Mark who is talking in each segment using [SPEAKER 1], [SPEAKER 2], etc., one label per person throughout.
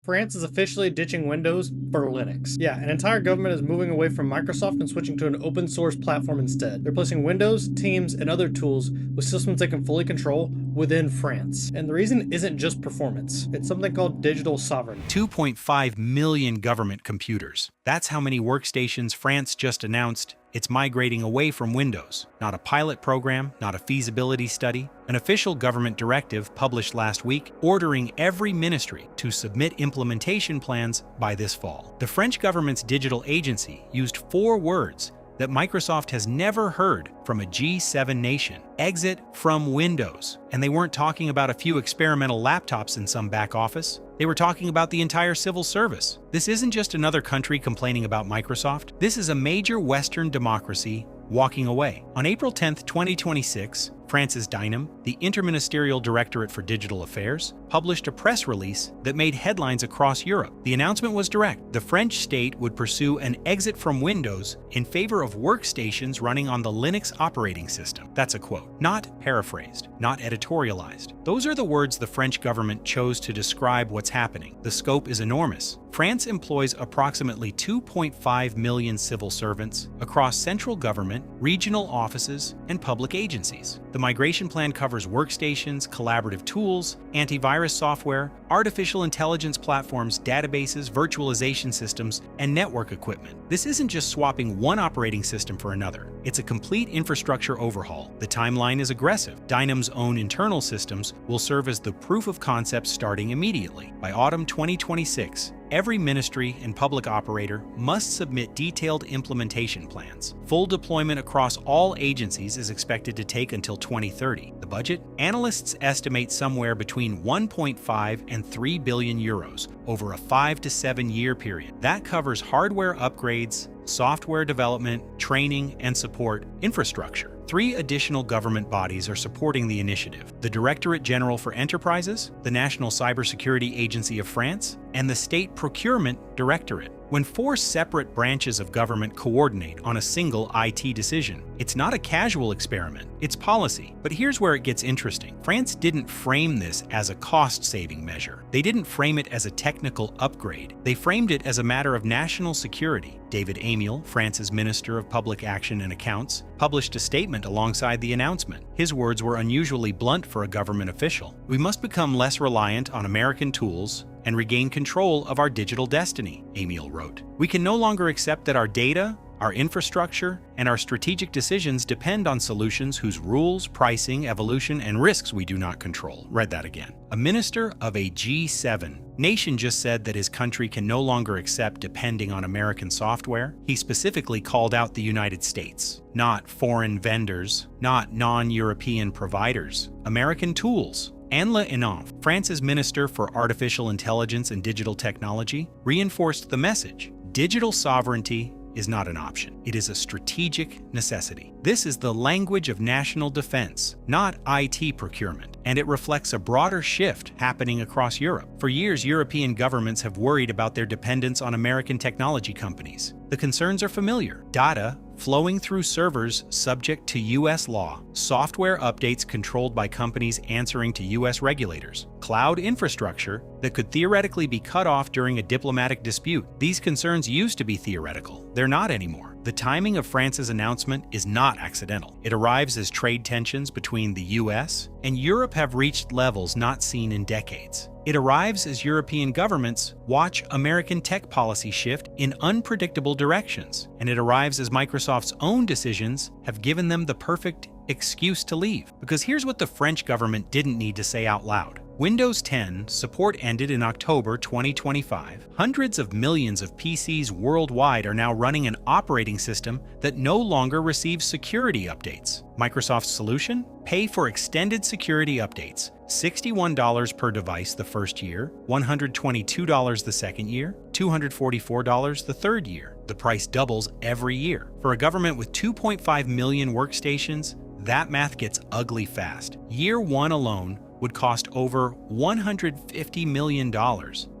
[SPEAKER 1] France is officially ditching Windows for Linux. Yeah, an entire government is moving away from Microsoft and switching to an open source platform instead. They're replacing Windows, Teams, and other tools with systems they can fully control within France. And the reason isn't just performance, it's something called digital sovereignty.
[SPEAKER 2] 2.5 million government computers. That's how many workstations France just announced it's migrating away from Windows. Not a pilot program, not a feasibility study. An official government directive published last week ordering every ministry to submit implementation plans by this fall. The French government's digital agency used 4 words that Microsoft has never heard from a G7 nation: exit from Windows. And they weren't talking about a few experimental laptops in some back office. They were talking about the entire civil service. This isn't just another country complaining about Microsoft. This is a major Western democracy walking away. On April 10, 2026, France's DINAM, the Interministerial Directorate for Digital Affairs, published a press release that made headlines across Europe. The announcement was direct. The French state would pursue an exit from Windows in favor of workstations running on the Linux operating system. That's a quote, not paraphrased, not editorialized. Those are the words the French government chose to describe what's happening. The scope is enormous. France employs approximately 2.5 million civil servants across central government, regional offices, and public agencies. The migration plan covers workstations, collaborative tools, antivirus software, artificial intelligence platforms, databases, virtualization systems, and network equipment. This isn't just swapping one operating system for another. It's a complete infrastructure overhaul. The timeline is aggressive. DINAM's own internal systems will serve as the proof of concept starting immediately. By autumn 2026, every ministry and public operator must submit detailed implementation plans. Full deployment across all agencies is expected to take until 2030. The budget? Analysts estimate somewhere between 1.5 and 3 billion euros over a 5 to 7 year period. That covers hardware upgrades, software development, training, and support infrastructure. 3 additional government bodies are supporting the initiative: the Directorate General for Enterprises, the National Cybersecurity Agency of France, and the State Procurement Directorate. When 4 separate branches of government coordinate on a single IT decision, it's not a casual experiment, it's policy. But here's where it gets interesting. France didn't frame this as a cost-saving measure. They didn't frame it as a technical upgrade. They framed it as a matter of national security. David Amiel, France's Minister of Public Action and Accounts, published a statement alongside the announcement. His words were unusually blunt for a government official. "We must become less reliant on American tools and regain control of our digital destiny," Amiel wrote. "We can no longer accept that our data, our infrastructure, and our strategic decisions depend on solutions whose rules, pricing, evolution, and risks we do not control." Read that again. A minister of a G7 nation just said that his country can no longer accept depending on American software. He specifically called out the United States, not foreign vendors, not non-European providers, American tools. Anne-La Inov, France's Minister for Artificial Intelligence and Digital Technology, reinforced the message: digital sovereignty is not an option. It is a strategic necessity. This is the language of national defense, not IT procurement, and it reflects a broader shift happening across Europe. For years, European governments have worried about their dependence on American technology companies. The concerns are familiar: data flowing through servers subject to US law, software updates controlled by companies answering to US regulators, cloud infrastructure that could theoretically be cut off during a diplomatic dispute. These concerns used to be theoretical. They're not anymore. The timing of France's announcement is not accidental. It arrives as trade tensions between the US and Europe have reached levels not seen in decades. It arrives as European governments watch American tech policy shift in unpredictable directions, and it arrives as Microsoft's own decisions have given them the perfect excuse to leave. Because here's what the French government didn't need to say out loud. Windows 10 support ended in October 2025. Hundreds of millions of PCs worldwide are now running an operating system that no longer receives security updates. Microsoft's solution? Pay for extended security updates. $61 per device the first year, $122 the second year, $244 the third year. The price doubles every year. For a government with 2.5 million workstations, that math gets ugly fast. Year 1 alone would cost over $150 million.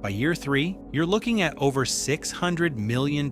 [SPEAKER 2] By year 3, you're looking at over $600 million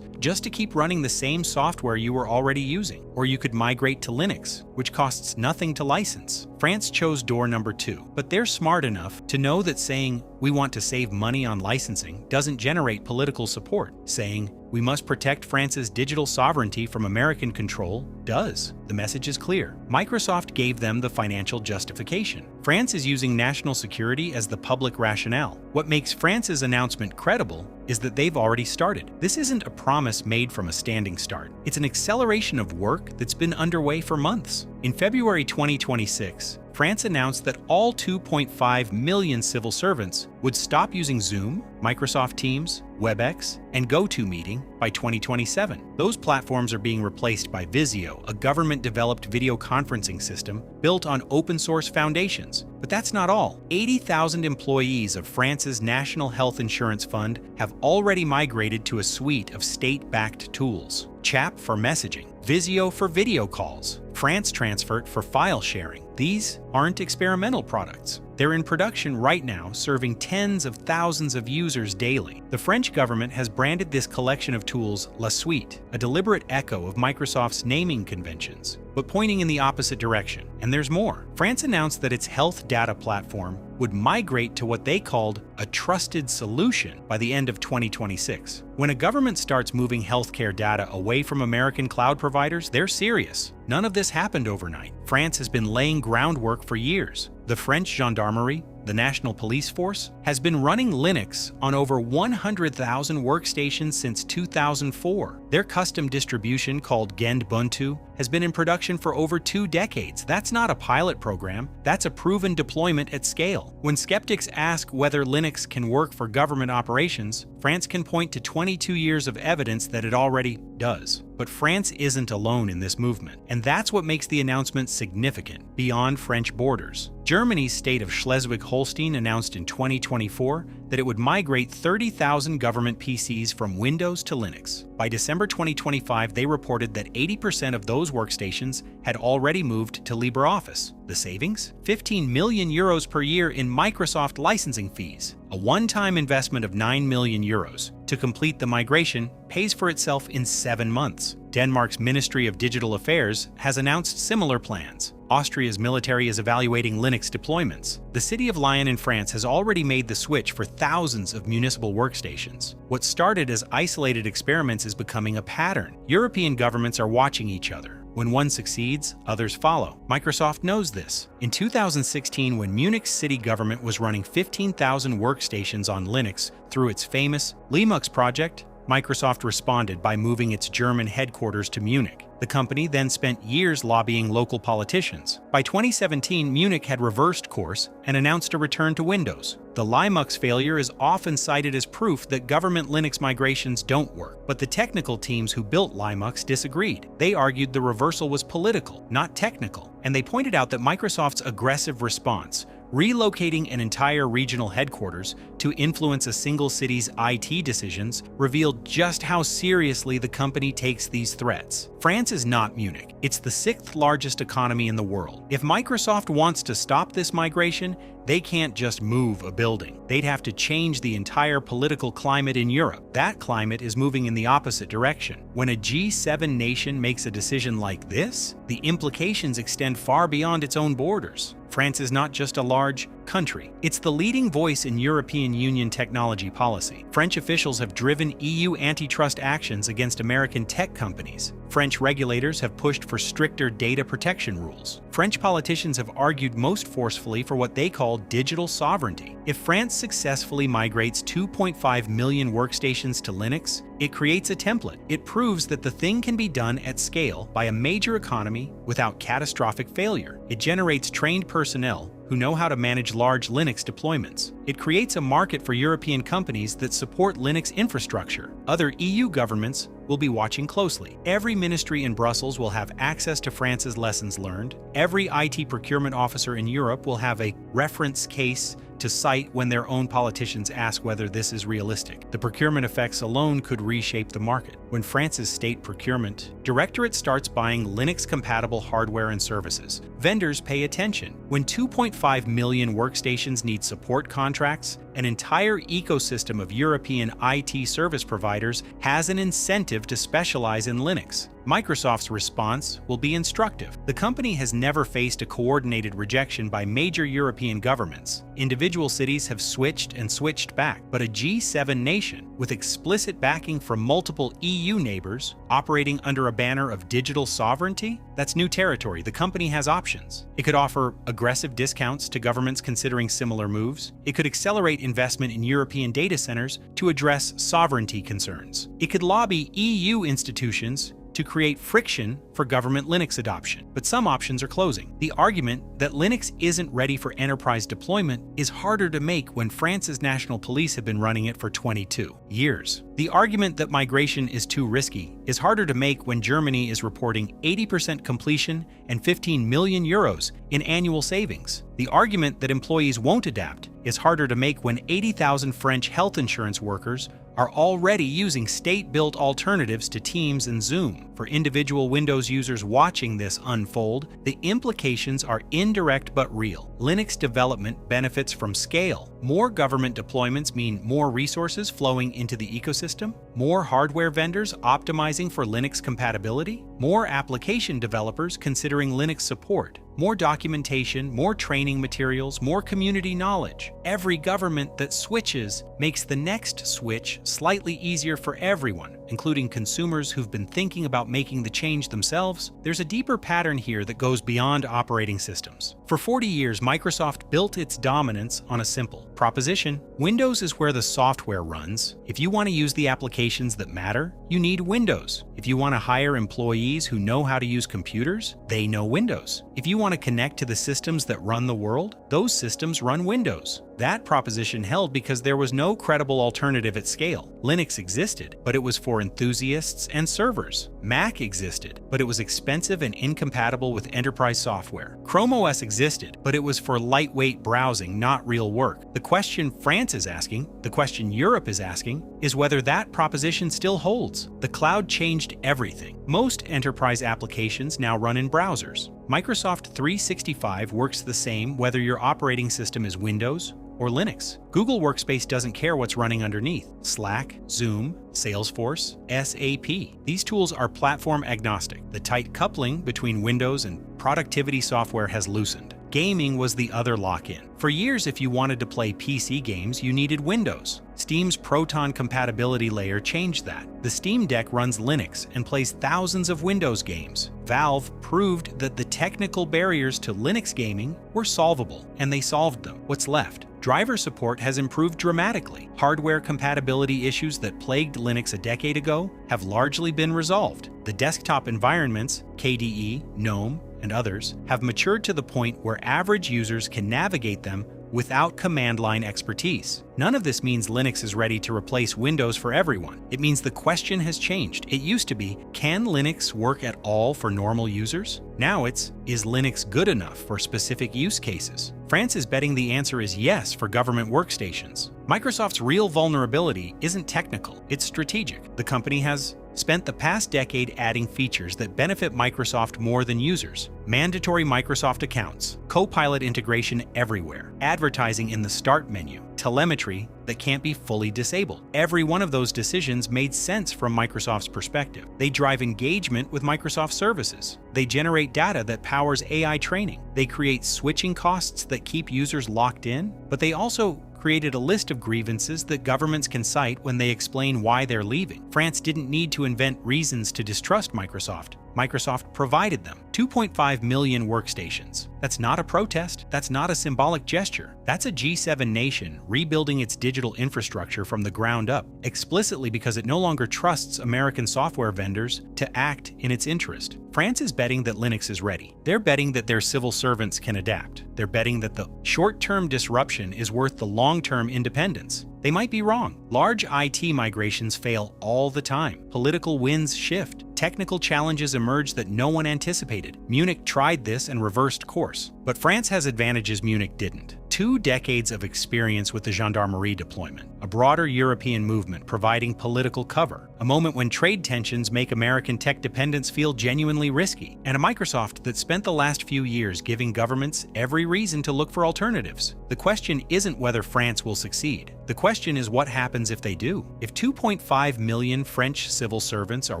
[SPEAKER 2] just to keep running the same software you were already using. Or you could migrate to Linux, which costs nothing to license. France chose door number 2, but they're smart enough to know that saying, "we want to save money on licensing," doesn't generate political support. Saying, "we must protect France's digital sovereignty from American control," does. The message is clear. Microsoft gave them the financial justification. France is using national security as the public rationale. What makes France's announcement credible is that they've already started. This isn't a promise made from a standing start. It's an acceleration of work that's been underway for months. In February 2026, France announced that all 2.5 million civil servants would stop using Zoom, Microsoft Teams, WebEx, and GoToMeeting by 2027. Those platforms are being replaced by Visio, a government-developed video conferencing system built on open-source foundations. But that's not all. 80,000 employees of France's National Health Insurance Fund have already migrated to a suite of state-backed tools. Chat for messaging, Visio for video calls, France Transfer for file sharing. These aren't experimental products. They're in production right now, serving tens of thousands of users daily. The French government has branded this collection of tools La Suite, a deliberate echo of Microsoft's naming conventions, but pointing in the opposite direction. And there's more. France announced that its health data platform would migrate to what they called a trusted solution by the end of 2026. When a government starts moving healthcare data away from American cloud providers, they're serious. None of this happened overnight. France has been laying groundwork for years. The French Gendarmerie, the National Police Force, has been running Linux on over 100,000 workstations since 2004. Their custom distribution called Ubuntu has been in production for over 2 decades. That's not a pilot program, that's a proven deployment at scale. When skeptics ask whether Linux can work for government operations, France can point to 22 years of evidence that it already does. But France isn't alone in this movement, and that's what makes the announcement significant beyond French borders. Germany's state of Schleswig-Holstein announced in 2024 that it would migrate 30,000 government PCs from Windows to Linux. By December 2025, they reported that 80% of those workstations had already moved to LibreOffice. The savings? 15 million euros per year in Microsoft licensing fees. A one-time investment of 9 million euros to complete the migration pays for itself in 7 months. Denmark's Ministry of Digital Affairs has announced similar plans. Austria's military is evaluating Linux deployments. The city of Lyon in France has already made the switch for thousands of municipal workstations. What started as isolated experiments is becoming a pattern. European governments are watching each other. When one succeeds, others follow. Microsoft knows this. In 2016, when Munich's city government was running 15,000 workstations on Linux through its famous Linux project, Microsoft responded by moving its German headquarters to Munich. The company then spent years lobbying local politicians. By 2017, Munich had reversed course and announced a return to Windows. The Linux failure is often cited as proof that government Linux migrations don't work, but the technical teams who built Linux disagreed. They argued the reversal was political, not technical, and they pointed out that Microsoft's aggressive response, relocating an entire regional headquarters to influence a single city's IT decisions, revealed just how seriously the company takes these threats. France is not Munich. It's the 6th largest economy in the world. If Microsoft wants to stop this migration, they can't just move a building. They'd have to change the entire political climate in Europe. That climate is moving in the opposite direction. When a G7 nation makes a decision like this, the implications extend far beyond its own borders. France is not just a large country. It's the leading voice in European Union technology policy. French officials have driven EU antitrust actions against American tech companies. French regulators have pushed for stricter data protection rules. French politicians have argued most forcefully for what they call digital sovereignty. If France successfully migrates 2.5 million workstations to Linux, it creates a template. It proves that the thing can be done at scale by a major economy without catastrophic failure. It generates trained personnel who know how to manage large Linux deployments. It creates a market for European companies that support Linux infrastructure. Other EU governments will be watching closely. Every ministry in Brussels will have access to France's lessons learned. Every IT procurement officer in Europe will have a reference case to cite when their own politicians ask whether this is realistic. The procurement effects alone could reshape the market. When France's state procurement directorate starts buying Linux-compatible hardware and services, vendors pay attention. When 2.5 million workstations need support contracts an entire ecosystem of European IT service providers has an incentive to specialize in Linux. Microsoft's response will be instructive. The company has never faced a coordinated rejection by major European governments. Individual cities have switched and switched back, but a G7 nation, with explicit backing from multiple EU neighbors, operating under a banner of digital sovereignty? That's new territory. The company has options. It could offer aggressive discounts to governments considering similar moves. It could accelerate investment in European data centers to address sovereignty concerns. It could lobby EU institutions to create friction for government Linux adoption. But some options are closing. The argument that Linux isn't ready for enterprise deployment is harder to make when France's national police have been running it for 22 years. The argument that migration is too risky is harder to make when Germany is reporting 80% completion and 15 million euros in annual savings. The argument that employees won't adapt is harder to make when 80,000 French health insurance workers are already using state-built alternatives to Teams and Zoom. For individual Windows users watching this unfold, the implications are indirect but real. Linux development benefits from scale. More government deployments mean more resources flowing into the ecosystem, more hardware vendors optimizing for Linux compatibility, more application developers considering Linux support, more documentation, more training materials, more community knowledge. Every government that switches makes the next switch slightly easier for everyone, including consumers who've been thinking about making the change themselves. There's a deeper pattern here that goes beyond operating systems. For 40 years, Microsoft built its dominance on a simple proposition. Windows is where the software runs. If you want to use the applications that matter, you need Windows. If you want to hire employees who know how to use computers, they know Windows. If you want to connect to the systems that run the world, those systems run Windows. That proposition held because there was no credible alternative at scale. Linux existed, but it was for enthusiasts and servers. Mac existed, but it was expensive and incompatible with enterprise software. Chrome OS existed, but it was for lightweight browsing, not real work. The question France is asking, the question Europe is asking, is whether that proposition still holds. The cloud changed everything. Most enterprise applications now run in browsers. Microsoft 365 works the same whether your operating system is Windows or Linux. Google Workspace doesn't care what's running underneath. Slack, Zoom, Salesforce, SAP. These tools are platform agnostic. The tight coupling between Windows and productivity software has loosened. Gaming was the other lock-in. For years, if you wanted to play PC games, you needed Windows. Steam's Proton compatibility layer changed that. The Steam Deck runs Linux and plays thousands of Windows games. Valve proved that the technical barriers to Linux gaming were solvable, and they solved them. What's left? Driver support has improved dramatically. Hardware compatibility issues that plagued Linux a decade ago have largely been resolved. The desktop environments, KDE, GNOME, and others, have matured to the point where average users can navigate them without command line expertise. None of this means Linux is ready to replace Windows for everyone. It means the question has changed. It used to be, can Linux work at all for normal users? Now it's, is Linux good enough for specific use cases? France is betting the answer is yes for government workstations. Microsoft's real vulnerability isn't technical, it's strategic. The company has spent the past decade adding features that benefit Microsoft more than users. Mandatory Microsoft accounts, Copilot integration everywhere, advertising in the Start menu, telemetry that can't be fully disabled. Every one of those decisions made sense from Microsoft's perspective. They drive engagement with Microsoft services. They generate data that powers AI training. They create switching costs that keep users locked in, but they also created a list of grievances that governments can cite when they explain why they're leaving. France didn't need to invent reasons to distrust Microsoft. Microsoft provided them. 2.5 million workstations. That's not a protest. That's not a symbolic gesture. That's a G7 nation rebuilding its digital infrastructure from the ground up, explicitly because it no longer trusts American software vendors to act in its interest. France is betting that Linux is ready. They're betting that their civil servants can adapt. They're betting that the short-term disruption is worth the long-term independence. They might be wrong. Large IT migrations fail all the time. Political winds shift. Technical challenges emerge that no one anticipated. Munich tried this and reversed course. But France has advantages Munich didn't. 2 decades of experience with the gendarmerie deployment, a broader European movement providing political cover, a moment when trade tensions make American tech dependence feel genuinely risky, and a Microsoft that spent the last few years giving governments every reason to look for alternatives. The question isn't whether France will succeed. The question is what happens if they do. If 2.5 million French civil servants are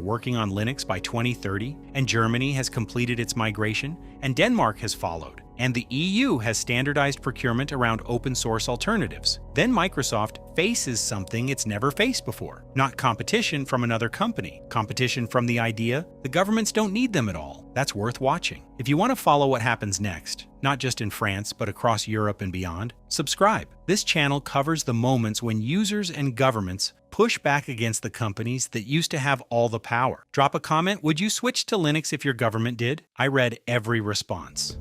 [SPEAKER 2] working on Linux by 2030, and Germany has completed its migration, and Denmark has followed, and the EU has standardized procurement around open source alternatives, then Microsoft faces something it's never faced before. Not competition from another company, competition from the idea the governments don't need them at all. That's worth watching. If you want to follow what happens next, not just in France, but across Europe and beyond, subscribe. This channel covers the moments when users and governments push back against the companies that used to have all the power. Drop a comment, would you switch to Linux if your government did? I read every response.